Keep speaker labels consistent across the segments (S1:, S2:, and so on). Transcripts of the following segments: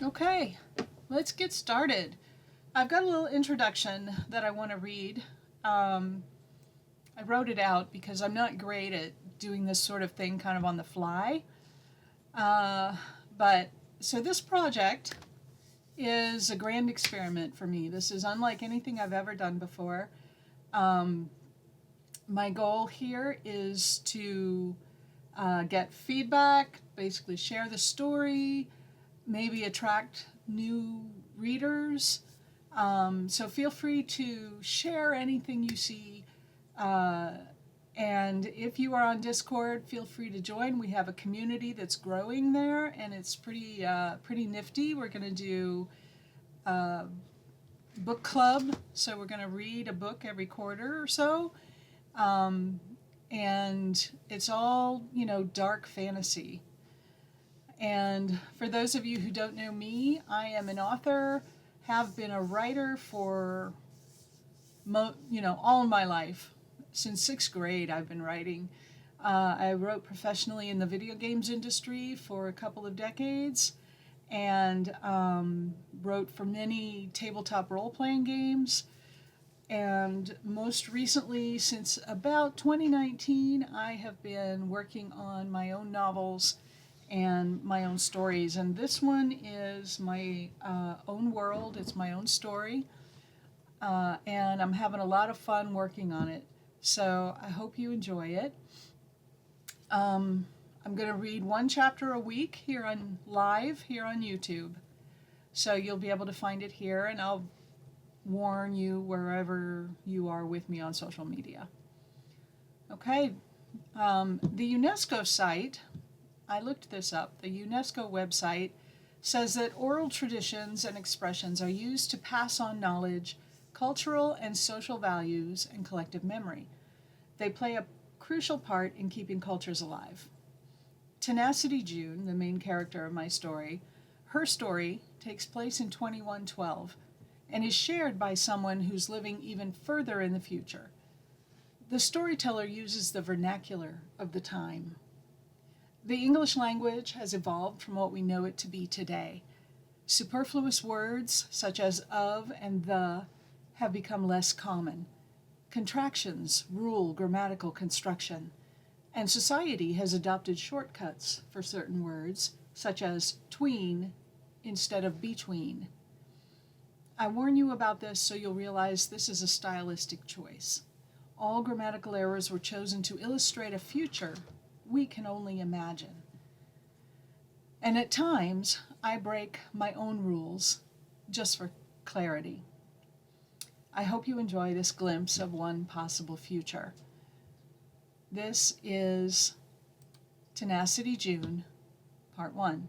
S1: Okay, let's get started. I've got a little introduction that I want to read. Um, I wrote it out because I'm not great at doing this sort of thing kind of on the fly. Uh, but so this project is a grand experiment for me. This is unlike anything I've ever done before. Um, my goal here is to get feedback, basically share the story, maybe attract new readers. So feel free to share anything you see. Uh, and if you are on Discord, feel free to join. We have a community that's growing there, and it's pretty nifty. We're going to do book club, so we're going to read a book every quarter or so. Um, and it's all, dark fantasy. And for those of you who don't know me, I am an author, have been a writer for, all of my life. Since sixth grade, I've been writing. I wrote professionally in the video games industry for a couple of decades and wrote for many tabletop role-playing games. And most recently, since about 2019, I have been working on my own novels and my own stories. And this one is my own world, it's my own story. And I'm having a lot of fun working on it. So I hope you enjoy it. I'm going to read one chapter a week here on YouTube. So you'll be able to find it here, and I'll warn you wherever you are with me on social media. Okay, the UNESCO site, I looked this up, the UNESCO website says that oral traditions and expressions are used to pass on knowledge, cultural and social values, and collective memory. They play a crucial part in keeping cultures alive. Tenacity June, the main character of my story, her story takes place in 2112 and is shared by someone who's living even further in the future. The storyteller uses the vernacular of the time. The English language has evolved from what we know it to be today. Superfluous words such as of and the have become less common. Contractions rule grammatical construction, and society has adopted shortcuts for certain words, such as tween instead of between. I warn you about this so you'll realize this is a stylistic choice. All grammatical errors were chosen to illustrate a future we can only imagine. And at times, I break my own rules just for clarity. I hope you enjoy this glimpse of one possible future. This is Tenacity June, Part 1.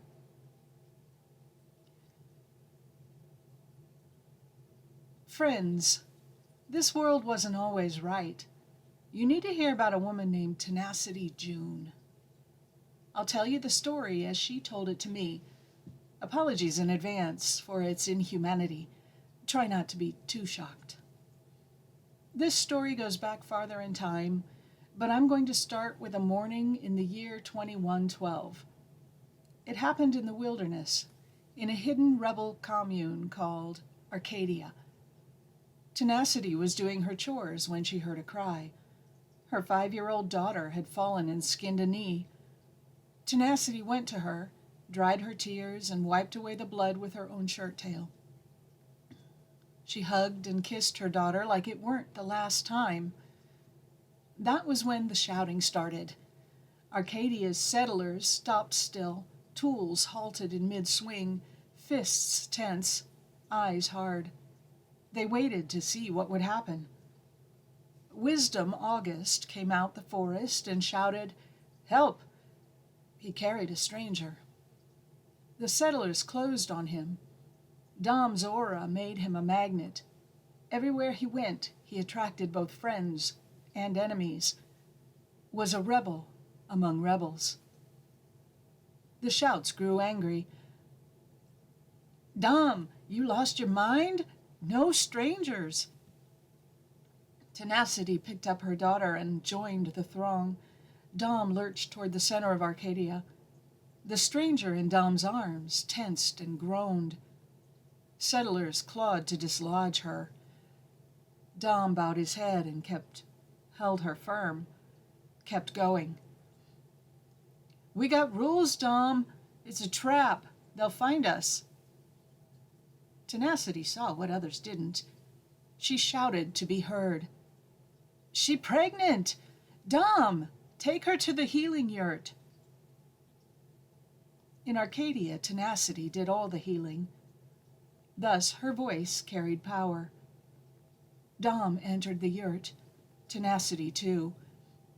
S1: Friends, this world wasn't always right. You need to hear about a woman named Tenacity June. I'll tell you the story as she told it to me. Apologies in advance for its inhumanity. Try not to be too shocked. This story goes back farther in time, but I'm going to start with a morning in the year 2112. It happened in the wilderness, in a hidden rebel commune called Arcadia. Tenacity was doing her chores when she heard a cry. Her 5-year-old daughter had fallen and skinned a knee. Tenacity went to her, dried her tears, and wiped away the blood with her own shirt tail. She hugged and kissed her daughter like it weren't the last time. That was when the shouting started. Arcadia's settlers stopped still, tools halted in mid-swing, fists tense, eyes hard. They waited to see what would happen. Wisdom August came out the forest and shouted, "Help!" He carried a stranger. The settlers closed on him. Dom's aura made him a magnet. Everywhere he went, he attracted both friends and enemies. Was a rebel among rebels. The shouts grew angry. "Dom, you lost your mind? No strangers!" Tenacity picked up her daughter and joined the throng. Dom lurched toward the center of Arcadia. The stranger in Dom's arms tensed and groaned. Settlers clawed to dislodge her. Dom bowed his head and held her firm, kept going. "We got rules, Dom. It's a trap. They'll find us." Tenacity saw what others didn't. She shouted to be heard. "She pregnant! Dom, take her to the healing yurt." In Arcadia, Tenacity did all the healing. Thus her voice carried power. Dom entered the yurt, Tenacity too.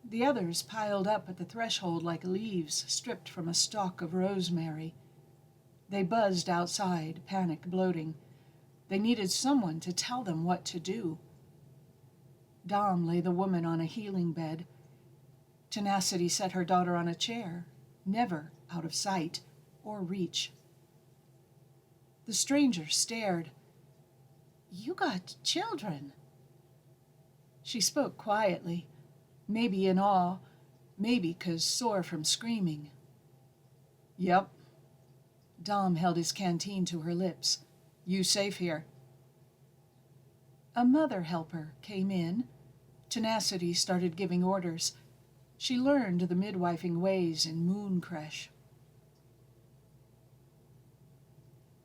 S1: The others piled up at the threshold like leaves stripped from a stalk of rosemary. They buzzed outside, panic bloating. They needed someone to tell them what to do. Dom lay the woman on a healing bed. Tenacity set her daughter on a chair, never out of sight or reach. The stranger stared. "You got children." She spoke quietly, maybe in awe, maybe 'cause sore from screaming. "Yep." Dom held his canteen to her lips. "You safe here." A mother helper came in. Tenacity started giving orders. She learned the midwifing ways in Moon Creche.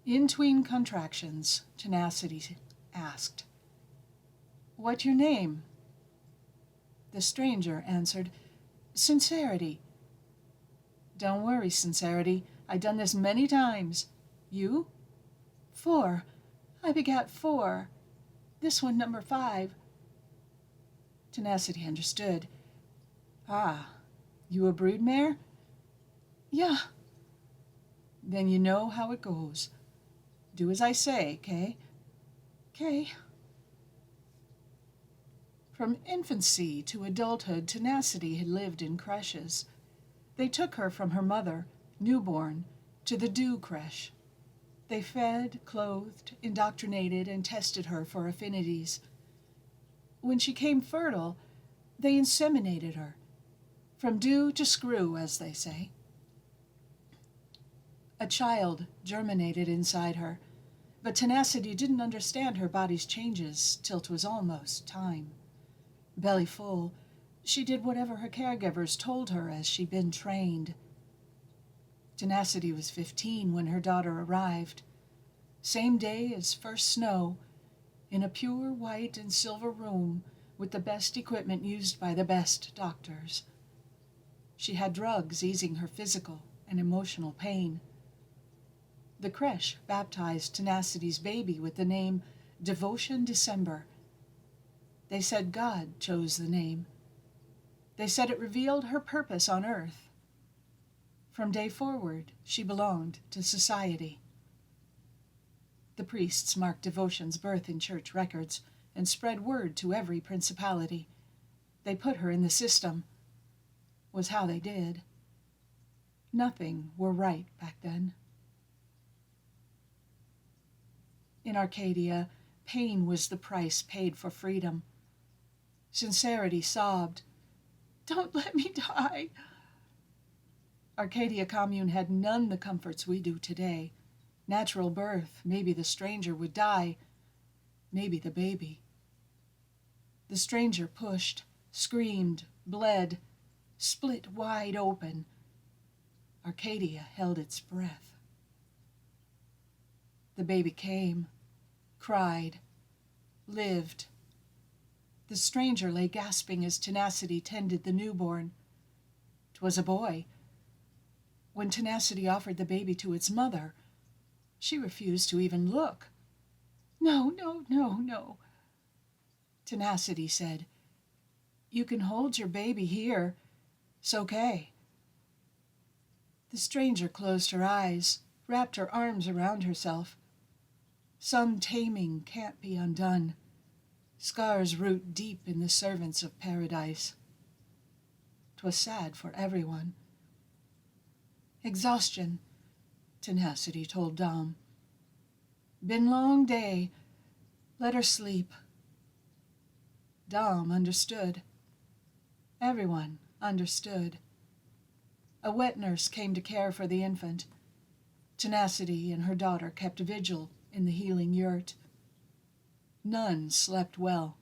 S1: In tween contractions, Tenacity asked, "What your name?" The stranger answered, "Sincerity." "Don't worry, Sincerity. I done this many times. You?" "4. I begat 4. This one number 5. Tenacity understood. "Ah, you a broodmare?" "Yeah." "Then you know how it goes. Do as I say, 'kay?" "'Kay." From infancy to adulthood, Tenacity had lived in creches. They took her from her mother, newborn, to the Dew Creche. They fed, clothed, indoctrinated, and tested her for affinities. When she came fertile, they inseminated her. From dew to screw, as they say. A child germinated inside her, but Tenacity didn't understand her body's changes till 'twas almost time. Belly full, she did whatever her caregivers told her as she'd been trained. Tenacity was 15 when her daughter arrived. Same day as first snow, in a pure white and silver room with the best equipment used by the best doctors. She had drugs easing her physical and emotional pain. The creche baptized Tenacity's baby with the name Devotion December. They said God chose the name. They said it revealed her purpose on earth. From day forward, she belonged to society. The priests marked Devotion's birth in church records and spread word to every principality. They put her in the system. Was how they did. Nothing were right back then. In Arcadia, pain was the price paid for freedom. Sincerity sobbed, "Don't let me die." Arcadia commune had none the comforts we do today. Natural birth, maybe the stranger would die, maybe the baby. The stranger pushed, screamed, bled, split wide open. Arcadia held its breath. The baby came, cried, lived. The stranger lay gasping as Tenacity tended the newborn. 'Twas a boy. When Tenacity offered the baby to its mother, she refused to even look. "No, no, no, no." Tenacity said, "You can hold your baby here. It's okay." The stranger closed her eyes, wrapped her arms around herself. Some taming can't be undone. Scars root deep in the servants of paradise. 'Twas sad for everyone. "Exhaustion," Tenacity told Dom. "Been long day. Let her sleep." Dom understood. Everyone understood. A wet nurse came to care for the infant. Tenacity and her daughter kept vigil in the healing yurt. None slept well.